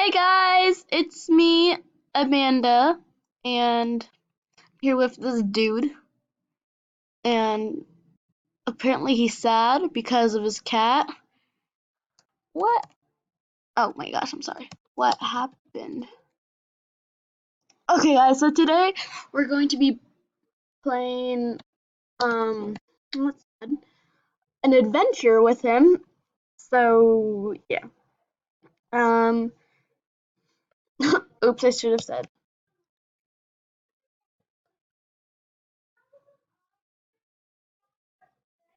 Hey guys, it's me, Amanda, and I'm here with this dude, and apparently he's sad because of his cat. What? Oh my gosh, I'm sorry. What happened? Okay guys, so today we're going to be playing what's that? An adventure with him. So yeah. Um oops, I should have said.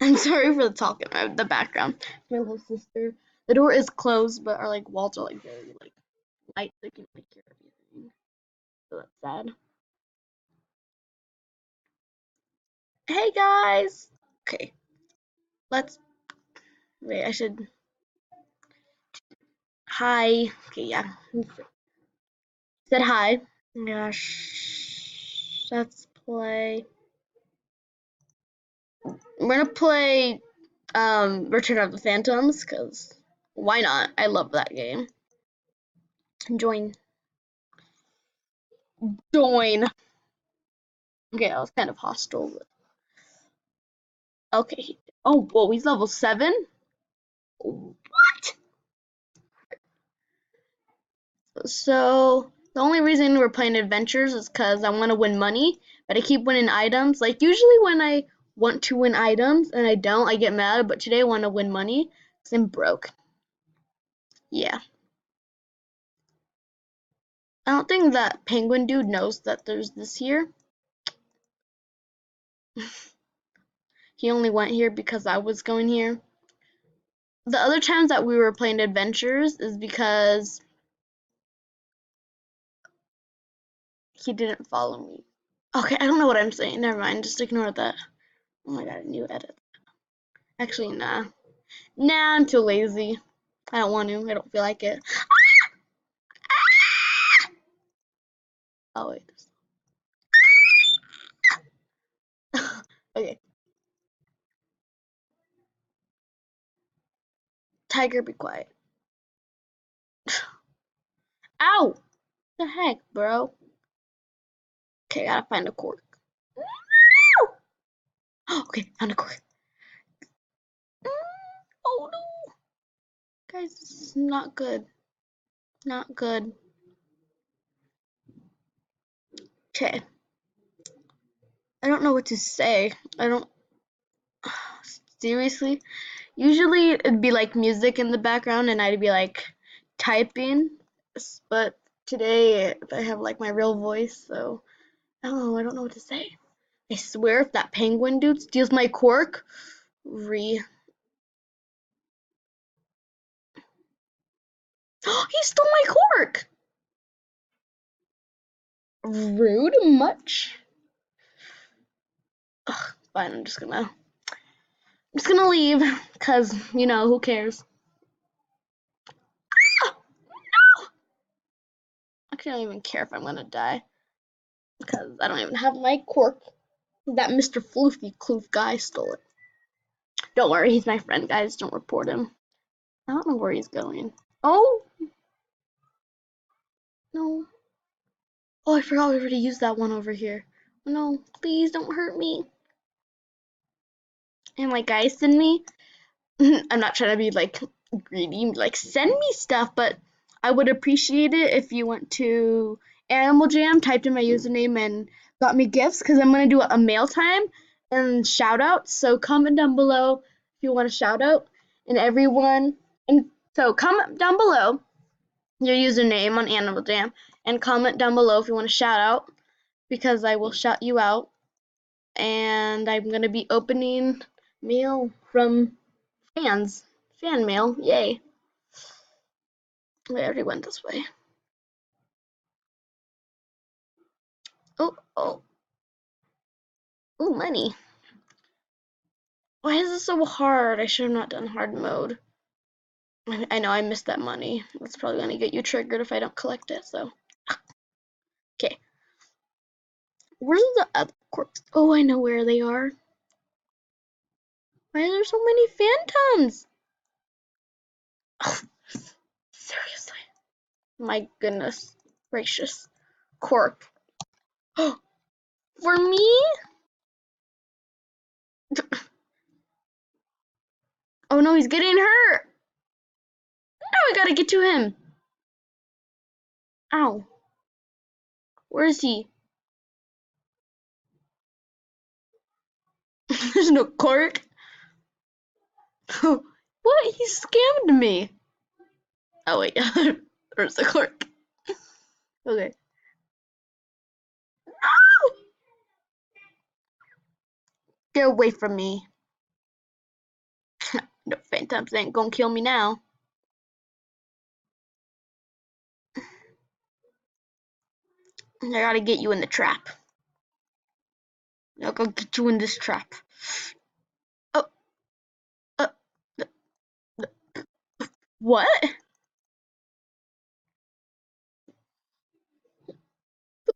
I'm sorry for the talking the background. My little sister. The door is closed, but our like walls are like very like light, so you can like hear everything. So that's sad. Hey guys. Okay, let's wait. I should hi. Okay, yeah. Said hi. Gosh, let's play. We're gonna play Return of the Phantoms because why not? I love that game. Join. Join. Okay, that was kind of hostile. Okay. Oh, whoa, he's level 7? What? So, the only reason we're playing adventures is because I want to win money, but I keep winning items. Like, usually when I want to win items and I don't, I get mad, but today I want to win money because I'm broke. Yeah. I don't think that penguin dude knows that there's this here. He only went here because I was going here. The other times that we were playing adventures is because he didn't follow me. Okay, I don't know what I'm saying. Never mind. Just ignore that. Oh my god, a new edit. Actually, nah. Nah, I'm too lazy. I don't want to. I don't feel like it. Oh, wait. Okay. Tiger, be quiet. Ow! The heck, bro? Okay, I gotta find a cork. Okay, found a cork. Oh no! Guys, this is not good. Not good. Okay. I don't know what to say. I don't. Seriously? Usually it'd be like music in the background and I'd be like typing, but today I have like my real voice, so I don't know what to say. I swear if that penguin dude steals my cork, he stole my cork! Rude much? Ugh, fine, I'm just gonna leave, cause who cares? Ah, no! Actually, I don't even care if I'm gonna die, because I don't even have my cork. That Mr. Floofy Kloof guy stole it. Don't worry, he's my friend, guys. Don't report him. I don't know where he's going. Oh, no. Oh, I forgot we already used that one over here. No, please don't hurt me. And like, guys, send me. I'm not trying to be like greedy, like send me stuff, but I would appreciate it if you went to Animal Jam, typed in my username, and got me gifts because I'm gonna do a mail time and shout outs. So comment down below if you want a shout out, and everyone. And so comment down below your username on Animal Jam and comment down below if you want a shout out because I will shout you out. And I'm gonna be opening mail from fans. Fan mail, yay. Wait, I already went this way. Oh, oh, oh, money. Why is this so hard? I should have not done hard mode. I know I missed that money. That's probably gonna get you triggered if I don't collect it, so. Okay. Where's the other corpse? Oh, I know where they are. Why are there so many phantoms? Oh, seriously. My goodness gracious. Cork. For me? Oh no, he's getting hurt. Now I gotta get to him. Ow. Where is he? There's no cork. What? He scammed me. Oh wait, there's the cork. Okay. Ow! Get away from me. No phantoms ain't gonna kill me now. I gotta get you in the trap. I'll go get you in this trap. Oh, uh, what?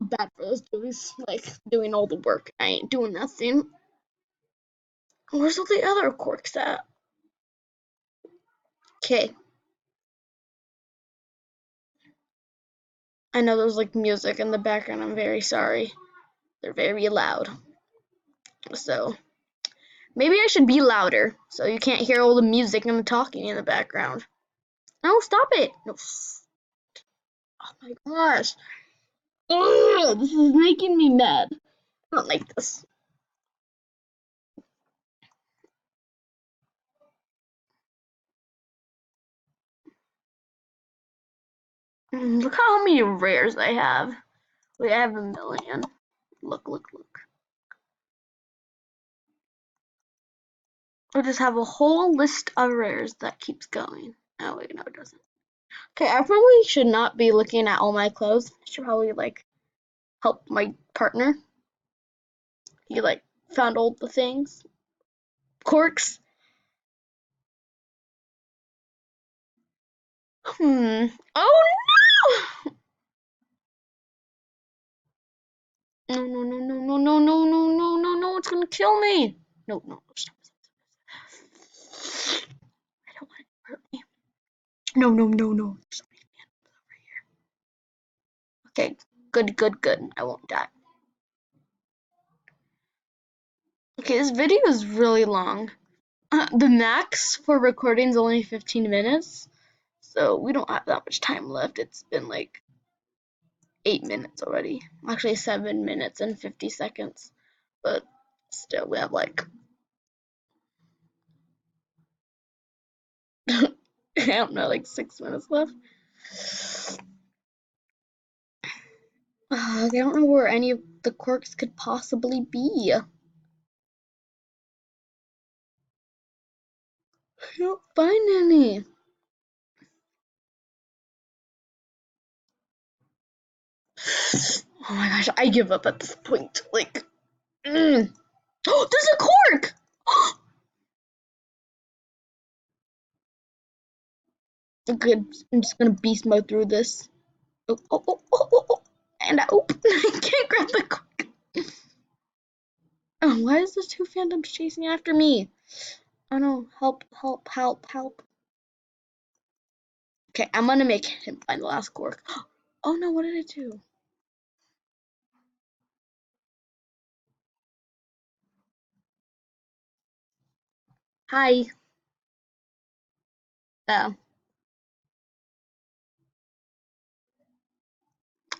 Bad for those dudes, like, doing all the work. I ain't doing nothing. Where's all the other corks at? Okay. I know there's like music in the background. I'm very sorry. They're very loud. So maybe I should be louder so you can't hear all the music and the talking in the background. No, stop it. No. Oh my gosh. Ugh, this is making me mad. I don't like this. Look how many rares I have. Wait, I have 1,000,000. Look, look, look. I just have a whole list of rares that keeps going. Oh wait, no it doesn't. Okay, I probably should not be looking at all my clothes. I should probably like help my partner. He like found all the things. Corks. Oh no! No, no, no, no, no, no, no, no, no, no, no, it's gonna kill me. No, no, stop. I don't want it to hurt me. No, no, no, no. Okay, good, good, good. I won't die. Okay, this video is really long. The max for recording is only 15 minutes, so we don't have that much time left. It's been like 8 minutes already. Actually, 7 minutes and 50 seconds. But still, we have like I don't know, like 6 minutes left. I don't know where any of the quirks could possibly be. I don't find any. Oh my gosh, I give up at this point. Like, oh, there's a cork! Good, I'm just gonna beast mode through this. Oh, oh, oh, oh, oh, oh. And I can't grab the cork. Oh, why is there two phantoms chasing after me? Oh no, help, help, help, help. Okay, I'm gonna make him find the last cork. Oh no, what did I do? Hi. Oh.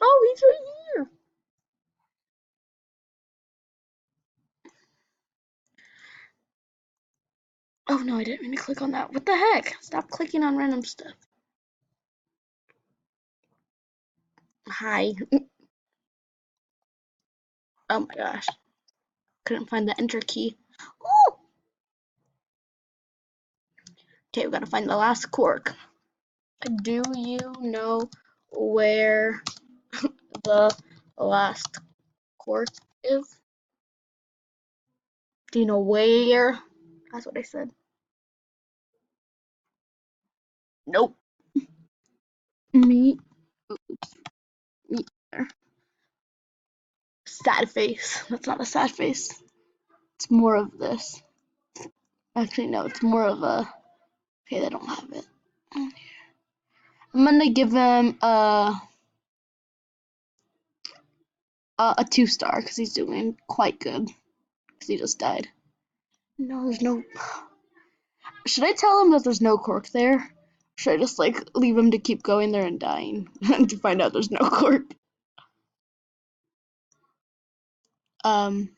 Oh, he's right here. Oh no, I didn't mean to click on that. What the heck? Stop clicking on random stuff. Hi. Oh my gosh. Couldn't find the enter key. Oh! Okay, we gotta find the last cork. Do you know where the last cork is? Do you know where? That's what I said. Nope. Me. Me. Sad face. That's not a sad face. It's more of this. Actually, no, it's more of a. Okay, they don't have it. I'm gonna give him a 2 star because he's doing quite good because he just died. No, there's no. Should I tell him that there's no cork there? Should I just like leave him to keep going there and dying to find out there's no cork? Um.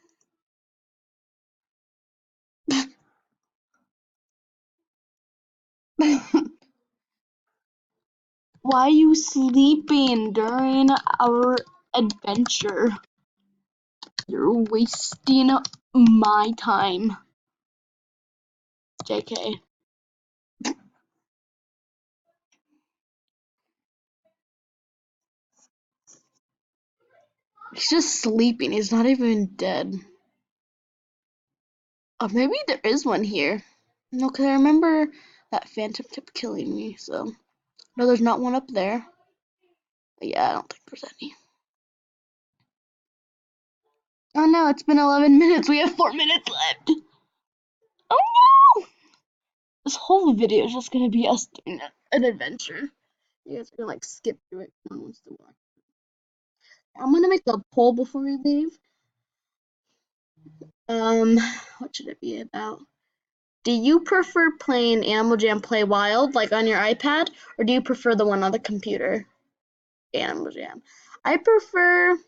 Why are you sleeping during our adventure? You're wasting my time. JK. He's just sleeping. He's not even dead. Oh, maybe there is one here. No, because I remember that phantom kept killing me, so. No, there's not one up there. But yeah, I don't think there's any. Oh no, it's been 11 minutes. We have 4 minutes left. Oh no! This whole video is just gonna be us doing an adventure. You guys are gonna like skip through it. No one wants to watch. I'm gonna make a poll before we leave. Um, what should it be about? Do you prefer playing Animal Jam Play Wild, like on your iPad, or do you prefer the one on the computer? Animal Jam. I prefer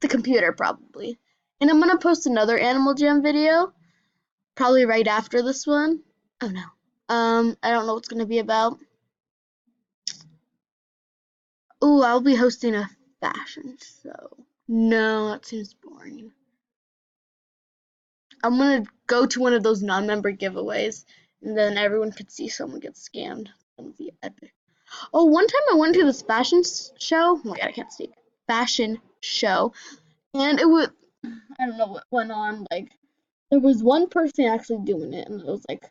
the computer, probably. And I'm gonna post another Animal Jam video, probably right after this one. Oh no. I don't know what it's gonna be about. Ooh, I'll be hosting a fashion show. No, that seems boring. I'm gonna go to one of those non-member giveaways, and then everyone could see someone get scammed. That would be epic. Oh, one time I went to this fashion show. Oh my god, I can't speak. Fashion show, and it was I don't know what went on. Like there was one person actually doing it, and it was like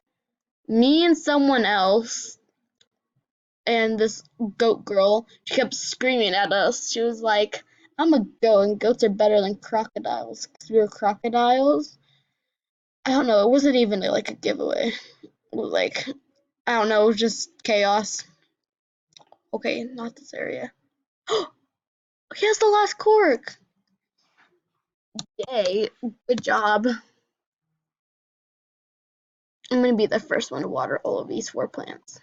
me and someone else, and this goat girl. She kept screaming at us. She was like, "I'm a goat, and goats are better than crocodiles because we were crocodiles." I don't know. It wasn't even like a giveaway. It was like I don't know. It was just chaos. Okay, not this area. He has the last cork. Yay! Good job. I'm gonna be the first one to water all of these 4 plants.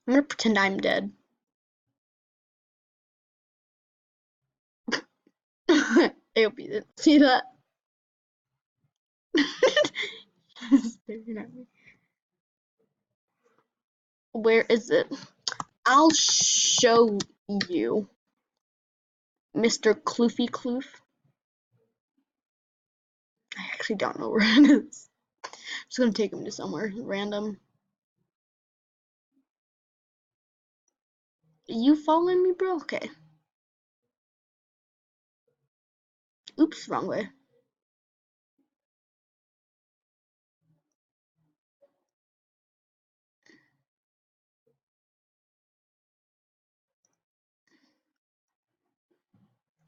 I'm gonna pretend I'm dead. I hope you didn't see that. Staring at me. Where is it? I'll show you, Mr. Kloofy Kloof. I actually don't know where it is. I'm just gonna take him to somewhere random. You following me, bro? Okay. Oops, wrong way.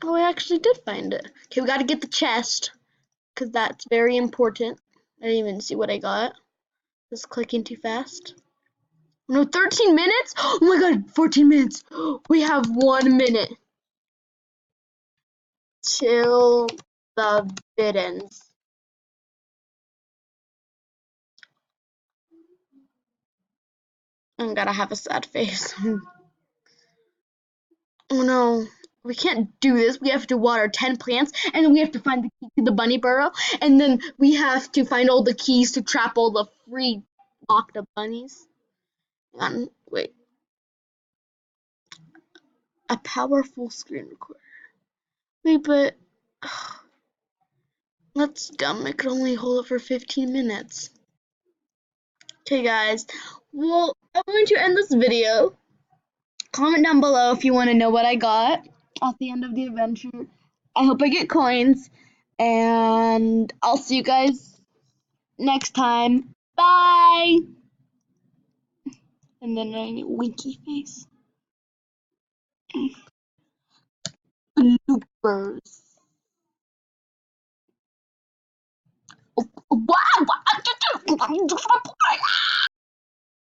Oh, I actually did find it. Okay, we gotta get the chest, because that's very important. I didn't even see what I got. Just clicking too fast. No, 13 minutes? Oh my god, 14 minutes. We have 1 minute till the bid ends. I'm gonna have a sad face. Oh no, we can't do this. We have to water 10 plants, and then we have to find the key to the bunny burrow, and then we have to find all the keys to trap all the free locked up bunnies. Wait. A powerful screen recorder. Wait, but that's dumb. It could only hold it for 15 minutes. Okay, guys. Well, I'm going to end this video. Comment down below if you want to know what I got at the end of the adventure. I hope I get coins. And I'll see you guys next time. Bye! And then a winky face. Bloopers. Oh, oh. Wow!